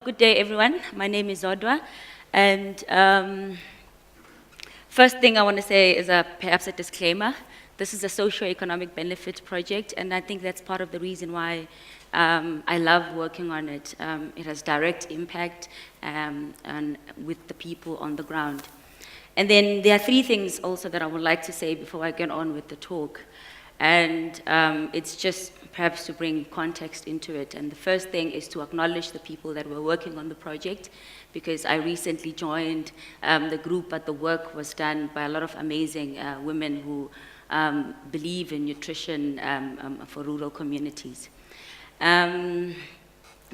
good day, everyone. My name is Zodwa, and first thing I want to say is perhaps a disclaimer. This is a socio-economic benefit project, and I think that's part of the reason why I love working on it. It has direct impact and with the people on the ground. And then there are three things also that I would like to say before I get on with the talk. And it's just perhaps to bring context into it. And the first thing is to acknowledge the people that were working on the project, because I recently joined the group, but the work was done by a lot of amazing women who believe in nutrition for rural communities. The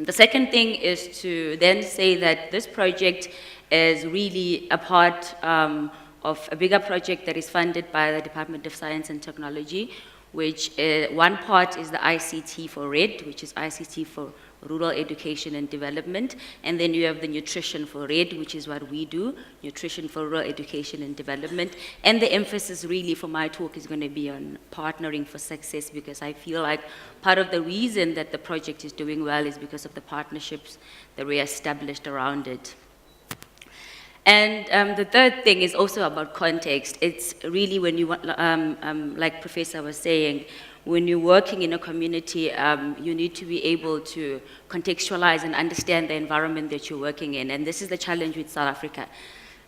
second thing is to then say that this project is really a part of a bigger project that is funded by the Department of Science and Technology, which one part is the ICT for RED, which is ICT for Rural Education and Development, and then you have the Nutrition for RED, which is what we do, Nutrition for Rural Education and Development, and the emphasis really for my talk is going to be on partnering for success, because I feel like part of the reason that the project is doing well is because of the partnerships that we established around it. And the third thing is also about context. It's really when you, like Professor was saying, when you're working in a community, you need to be able to contextualize and understand the environment that you're working in. And this is the challenge with South Africa.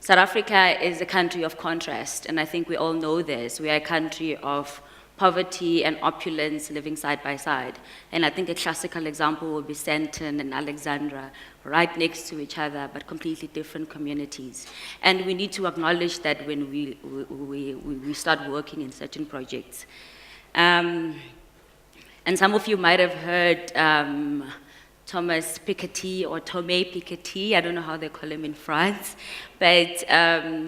South Africa is a country of contrast, and I think we all know this. We are a country of poverty and opulence living side by side. And I think a classical example would be Sandton and Alexandra, right next to each other, but completely different communities. And we need to acknowledge that when we start working in certain projects. And some of you might have heard Thomas Piketty or Thomas Piketty, I don't know how they call him in France, but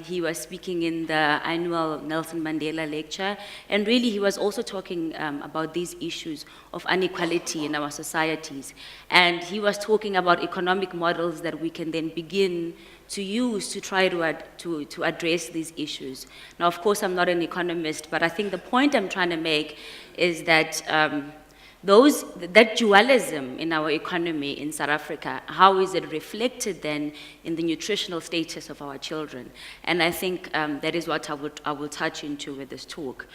he was speaking in the annual Nelson Mandela lecture, and really he was also talking about these issues of inequality in our societies. And he was talking about economic models that we can then begin to use to try to address these issues. Now, of course, I'm not an economist, but I think the point I'm trying to make is that that dualism in our economy in South Africa, how is it reflected then in the nutritional status of our children? And I think that is what I will touch into with this talk.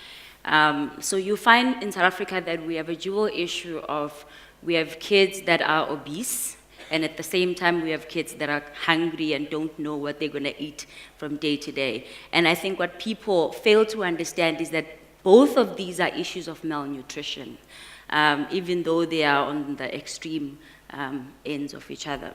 So you find in South Africa that we have a dual issue of, we have kids that are obese, and at the same time we have kids that are hungry and don't know what they're going to eat from day to day. And I think what people fail to understand is that both of these are issues of malnutrition. Even though they are on the extreme ends of each other.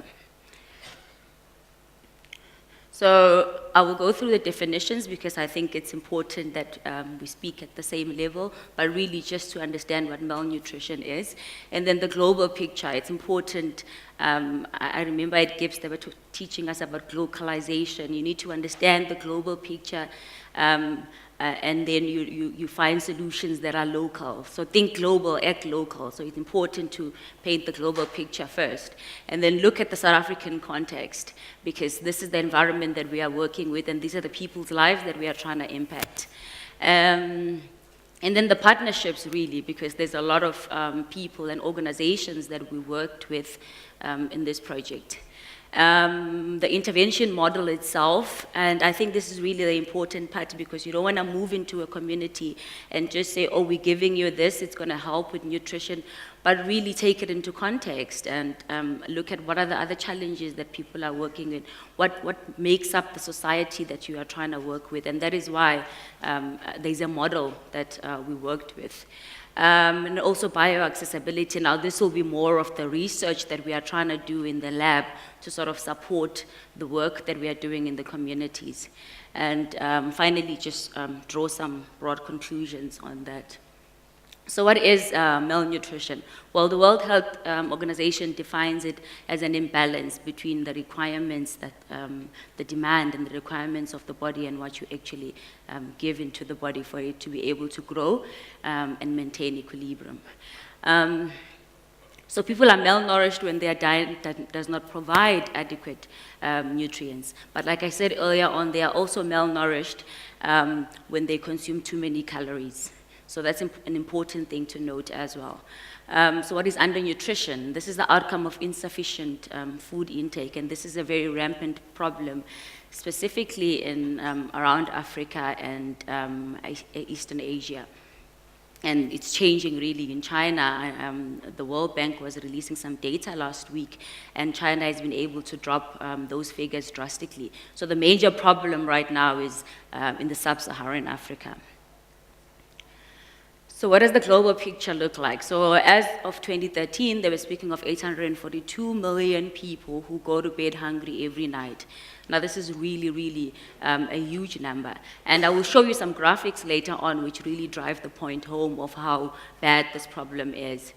So I will go through the definitions because I think it's important that we speak at the same level, but really just to understand what malnutrition is. And then the global picture, it's important. I remember at GIBS they were teaching us about globalization. You need to understand the global picture, and then you find solutions that are local. So think global, act local. So it's important to paint the global picture first. And then look at the South African context, because this is the environment that we are working with, and these are the people's lives that we are trying to impact. And then the partnerships, really, because there's a lot of people and organizations that we worked with in this project. The intervention model itself, and I think this is really the important part, because you don't want to move into a community and just say, oh, we're giving you this, it's going to help with nutrition, but really take it into context and look at what are the other challenges that people are working in, what makes up the society that you are trying to work with, and that is why there's a model that we worked with. And also bioaccessibility. Now this will be more of the research that we are trying to do in the lab to sort of support the work that we are doing in the communities. And finally, just draw some broad conclusions on that. So what is malnutrition? Well, the World Health Organization defines it as an imbalance between the requirements that, the demand and the requirements of the body and what you actually give into the body for it to be able to grow and maintain equilibrium. So people are malnourished when their diet does not provide adequate nutrients. But like I said earlier on, they are also malnourished when they consume too many calories. So that's an important thing to note as well. So what is undernutrition? This is the outcome of insufficient food intake, and this is a very rampant problem, specifically in around Africa and Eastern Asia. And it's changing really in China. The World Bank was releasing some data last week, and China has been able to drop those figures drastically. So the major problem right now is in the sub-Saharan Africa. So what does the global picture look like? So as of 2013, they were speaking of 842 million people who go to bed hungry every night. Now this is really, really a huge number. And I will show you some graphics later on which really drive the point home of how bad this problem is.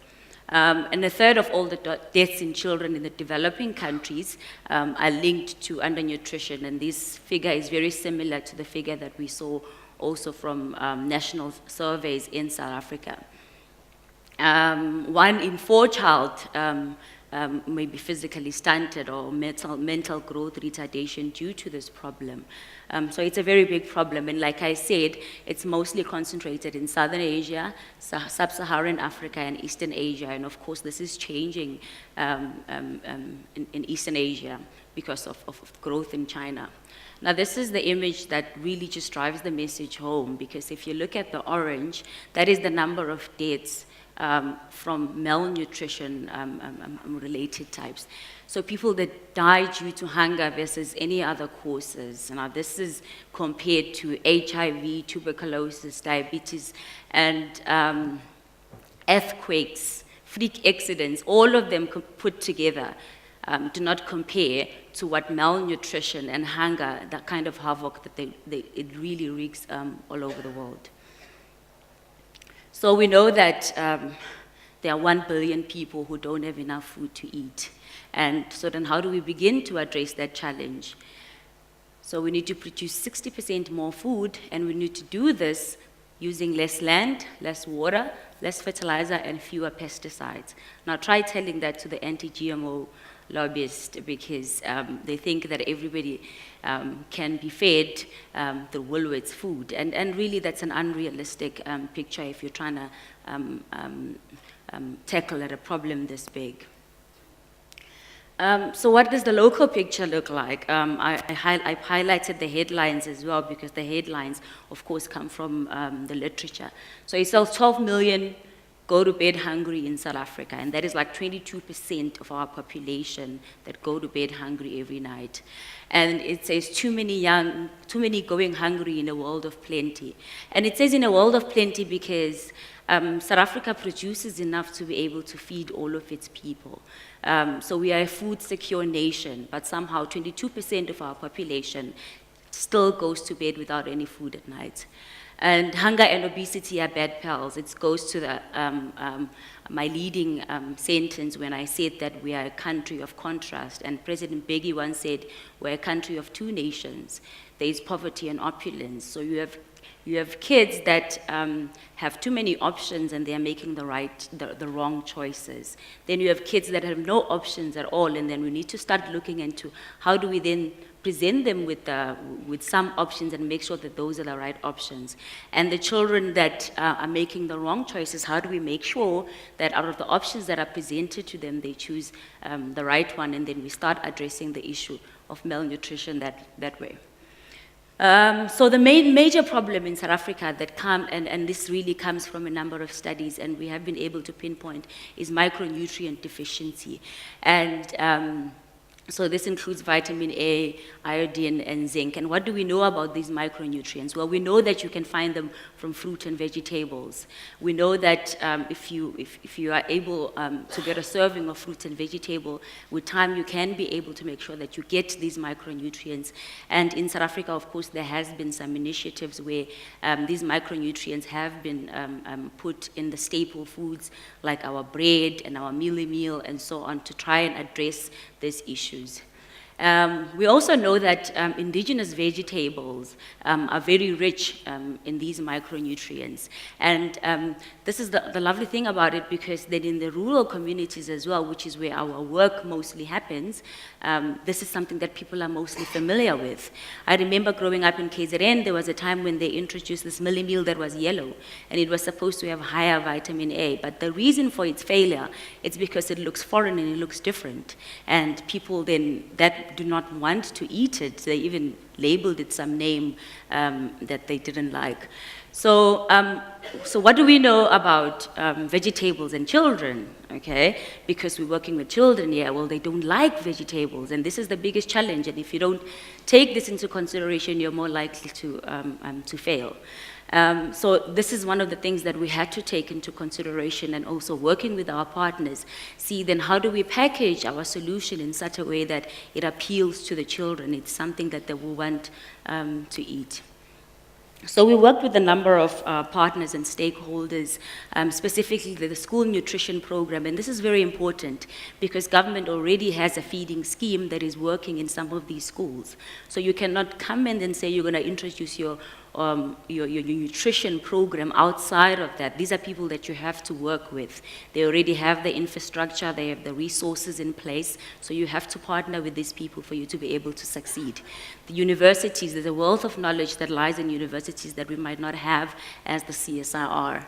And a third of all the deaths in children in the developing countries are linked to undernutrition, and this figure is very similar to the figure that we saw also from national surveys in South Africa. 1 in 4 child may be physically stunted or mental growth retardation due to this problem. So it's a very big problem, and like I said, it's mostly concentrated in Southern Asia, Sub-Saharan Africa, and Eastern Asia, and of course this is changing in Eastern Asia because of growth in China. Now this is the image that really just drives the message home, because if you look at the orange, that is the number of deaths from malnutrition related types. So people that die due to hunger versus any other causes. Now this is compared to HIV, tuberculosis, diabetes, and earthquakes, freak accidents, all of them put together do not compare to what malnutrition and hunger, that kind of havoc that it really wreaks all over the world. So we know that there are 1 billion people who don't have enough food to eat. And so then how do we begin to address that challenge? So we need to produce 60% more food, and we need to do this using less land, less water, less fertilizer, and fewer pesticides. Now try telling that to the anti-GMO lobbyists, because they think that everybody can be fed the Woolworths food. And really that's an unrealistic picture if you're trying to tackle at a problem this big. So what does the local picture look like? I've highlighted the headlines as well, because the headlines, of course, come from the literature. So it says 12 million go to bed hungry in South Africa, and that is like 22% of our population that go to bed hungry every night. And it says too many going hungry in a world of plenty. And it says in a world of plenty because South Africa produces enough to be able to feed all of its people. So we are a food secure nation, but somehow 22% of our population still goes to bed without any food at night. And hunger and obesity are bad pals. It goes to the, my leading sentence when I said that we are a country of contrast. And President Begi once said, we're a country of 2 nations. There is poverty and opulence. So you have kids that have too many options and they are making the wrong choices. Then you have kids that have no options at all, and then we need to start looking into how do we then present them with some options and make sure that those are the right options. And the children that are making the wrong choices, how do we make sure that out of the options that are presented to them, they choose the right one, and then we start addressing the issue of malnutrition that way. So the major problem in South Africa that and this really comes from a number of studies, and we have been able to pinpoint, is micronutrient deficiency. And so this includes vitamin A, iodine, and zinc. And what do we know about these micronutrients? Well, we know that you can find them from fruit and vegetables. We know that if you are able to get a serving of fruit and vegetable, with time you can be able to make sure that you get these micronutrients. And in South Africa, of course, there has been some initiatives where these micronutrients have been put in the staple foods like our bread and our mealie meal and so on, to try and address these issues. We also know that indigenous vegetables are very rich in these micronutrients. And this is the lovely thing about it, because then in the rural communities as well, which is where our work mostly happens, this is something that people are mostly familiar with. I remember growing up in KZN, there was a time when they introduced this millie meal that was yellow, and it was supposed to have higher vitamin A. But the reason for its failure is because it looks foreign and it looks different. And people then that do not want to eat it, they even labeled it some name that they didn't like. So, so what do we know about vegetables and children, okay? Because we're working with children here, well, they don't like vegetables, and this is the biggest challenge, and if you don't take this into consideration, you're more likely to fail. So this is one of the things that we had to take into consideration, and also working with our partners, see then how do we package our solution in such a way that it appeals to the children, it's something that they will want to eat. So we worked with a number of partners and stakeholders, specifically the school nutrition program, and this is very important because government already has a feeding scheme that is working in some of these schools. So you cannot come in and say you're going to introduce your nutrition program outside of that. These are people that you have to work with. They already have the infrastructure, they have the resources in place, so you have to partner with these people for you to be able to succeed. The universities, there's a wealth of knowledge that lies in universities that we might not have as the CSIR.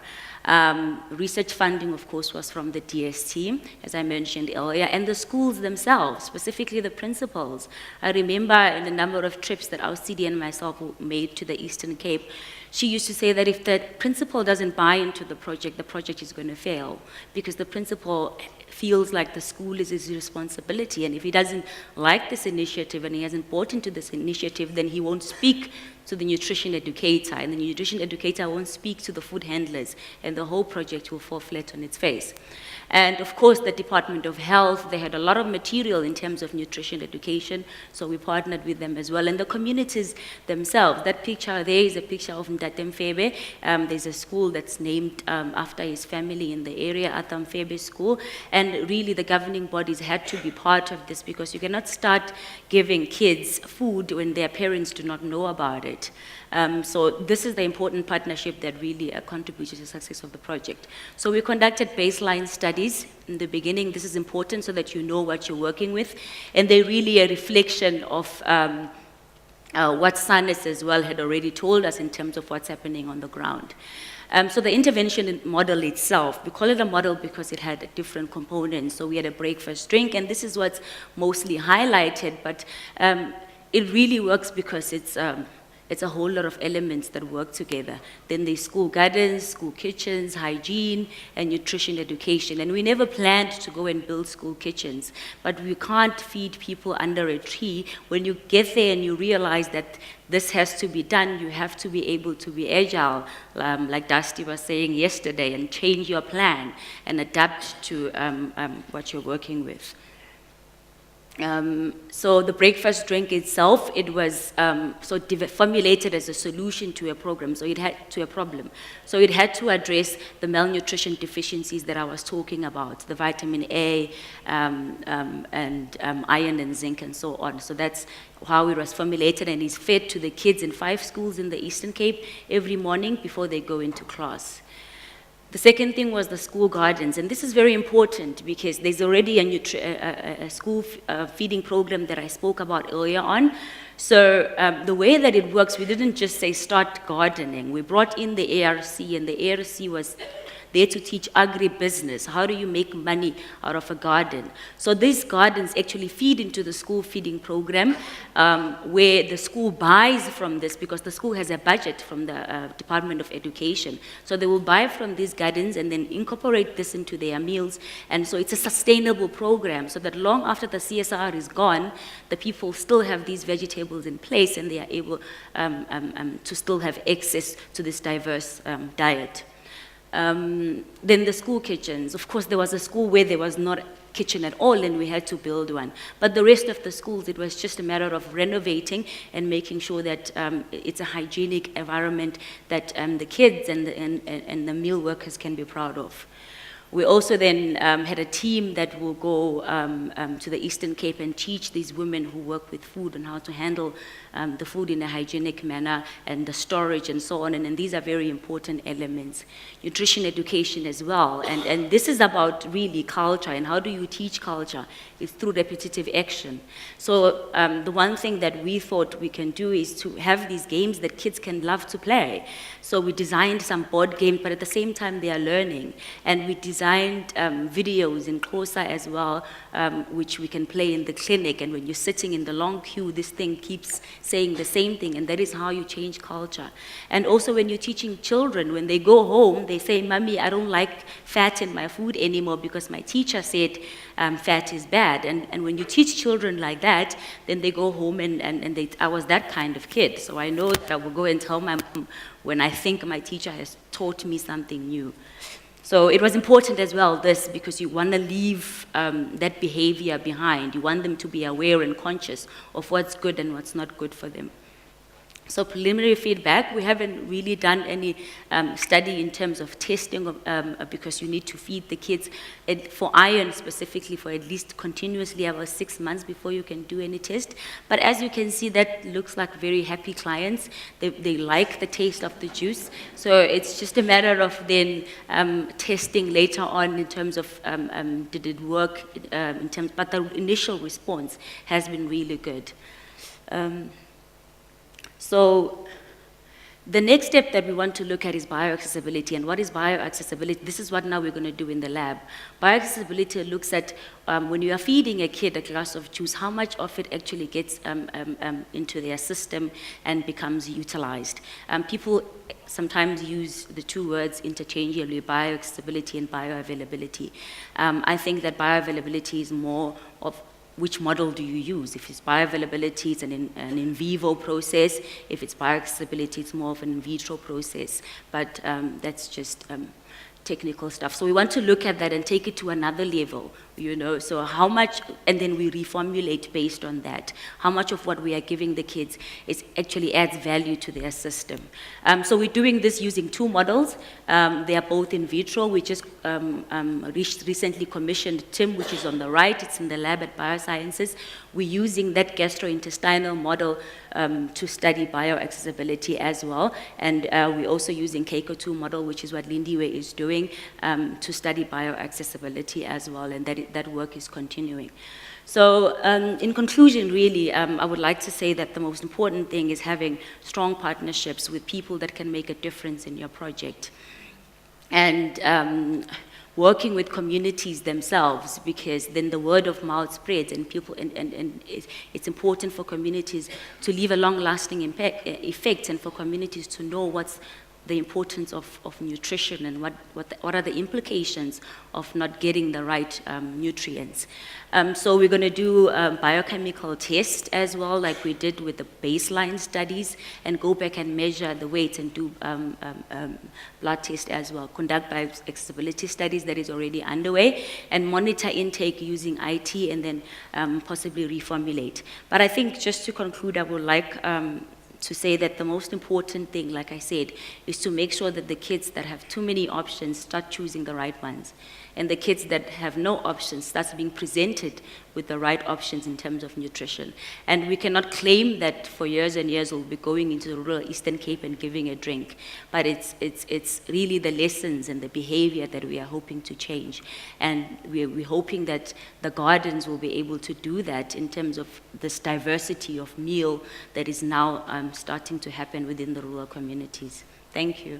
Research funding, of course, was from the DST, as I mentioned earlier, and the schools themselves, specifically the principals. I remember in a number of trips that our CD and myself made to the Eastern Cape, she used to say that if the principal doesn't buy into the project is going to fail, because the principal feels like the school is his responsibility, and if he doesn't like this initiative and he hasn't bought into this initiative, then he won't speak to the nutrition educator, and the nutrition educator won't speak to the food handlers, and the whole project will fall flat on its face. And of course, the Department of Health, they had a lot of material in terms of nutrition education, so we partnered with them as well. And the communities themselves, that picture there is a picture of Ntate Mfebe. There's a school that's named after his family in the area, Ata Mfebe School, and really the governing bodies had to be part of this, because you cannot start giving kids food when their parents do not know about it. So this is the important partnership that really contributes to the success of the project. So we conducted baseline studies in the beginning. This is important so that you know what you're working with, and they're really a reflection of what SANES as well had already told us in terms of what's happening on the ground. So the intervention model itself, we call it a model because it had different components. So we had a breakfast drink, and this is what's mostly highlighted, but it really works because it's a whole lot of elements that work together. Then there's school gardens, school kitchens, hygiene, and nutrition education. And we never planned to go and build school kitchens, but we can't feed people under a tree. When you get there and you realize that this has to be done, you have to be able to be agile, like Dusty was saying yesterday, and change your plan and adapt to what you're working with. So the breakfast drink itself, it was formulated as a solution to a program, so it had to a problem. So it had to address the malnutrition deficiencies that I was talking about, the vitamin A and iron and zinc and so on. So that's how it was formulated, and is fed to the kids in 5 schools in the Eastern Cape every morning before they go into class. The second thing was the school gardens, and this is very important because there's already a school feeding program that I spoke about earlier on. So the way that it works, we didn't just say start gardening. We brought in the ARC, and the ARC was there to teach agribusiness. How do you make money out of a garden? So these gardens actually feed into the school feeding program, where the school buys from this, because the school has a budget from the Department of Education. So they will buy from these gardens and then incorporate this into their meals. And so it's a sustainable program, so that long after the CSIR is gone, the people still have these vegetables in place, and they are able to still have access to this diverse diet. Then the school kitchens. Of course, there was a school where there was not a kitchen at all, and we had to build one. But the rest of the schools, it was just a matter of renovating and making sure that it's a hygienic environment that the kids and the meal workers can be proud of. We also then had a team that will go to the Eastern Cape and teach these women who work with food on how to handle the food in a hygienic manner and the storage and so on. And these are very important elements. Nutrition education as well. And this is about really culture. And how do you teach culture? It's through repetitive action. So the one thing that we thought we can do is to have these games that kids can love to play. So we designed some board games, but at the same time they are learning. And we designed videos in Xhosa as well, which we can play in the clinic. And when you're sitting in the long queue, this thing keeps saying the same thing, and that is how you change culture. And also when you're teaching children, when they go home, they say, "Mommy, I don't like fat in my food anymore because my teacher said fat is bad." And when you teach children like that, then they go home and I was that kind of kid. So I know that I will go and tell my mom when I think my teacher has taught me something new. So it was important as well, this, because you want to leave that behavior behind. You want them to be aware and conscious of what's good and what's not good for them. So preliminary feedback, we haven't really done any study in terms of testing because you need to feed the kids for iron specifically for at least continuously about 6 months before you can do any test. But as you can see, that looks like very happy clients. They like the taste of the juice. So it's just a matter of then testing later on in terms of did it work in terms, but the initial response has been really good. So the next step that we want to look at is bioaccessibility. And what is bioaccessibility? This is what now we're going to do in the lab. Bioaccessibility looks at when you are feeding a kid a glass of juice, how much of it actually gets into their system and becomes utilized. People sometimes use the two words interchangeably, bioaccessibility and bioavailability. I think that bioavailability is more of which model do you use? If it's bioavailability, it's an in vivo process. If it's bioaccessibility, it's more of an in vitro process. But that's just technical stuff. So we want to look at that and take it to another level, you know, so how much, and then we reformulate based on that. How much of what we are giving the kids is actually adds value to their system. So we're doing this using two models. They are both in vitro. We just recently commissioned TIM, which is on the right. It's in the lab at Biosciences. We're using that gastrointestinal model to study bioaccessibility as well. And we're also using KEICO2 model, which is what Lindiwe is doing, to study bioaccessibility as well, and that work is continuing. So in conclusion, really, I would like to say that the most important thing is having strong partnerships with people that can make a difference in your project. And working with communities themselves, because then the word of mouth spreads and people, and it's important for communities to leave a long-lasting effect and for communities to know what's the importance of nutrition and what are the implications of not getting the right nutrients. So we're going to do biochemical tests as well, like we did with the baseline studies, and go back and measure the weights and do blood tests as well. Conduct bioaccessibility studies that is already underway, and monitor intake using IT, and then possibly reformulate. But I think just to conclude, I would like to say that the most important thing, like I said, is to make sure that the kids that have too many options start choosing the right ones. And the kids that have no options starts being presented with the right options in terms of nutrition. And we cannot claim that for years and years we'll be going into the rural Eastern Cape and giving a drink. But it's really the lessons and the behavior that we are hoping to change. And we're hoping that the gardens will be able to do that in terms of this diversity of meal that is now starting to happen within the rural communities. Thank you.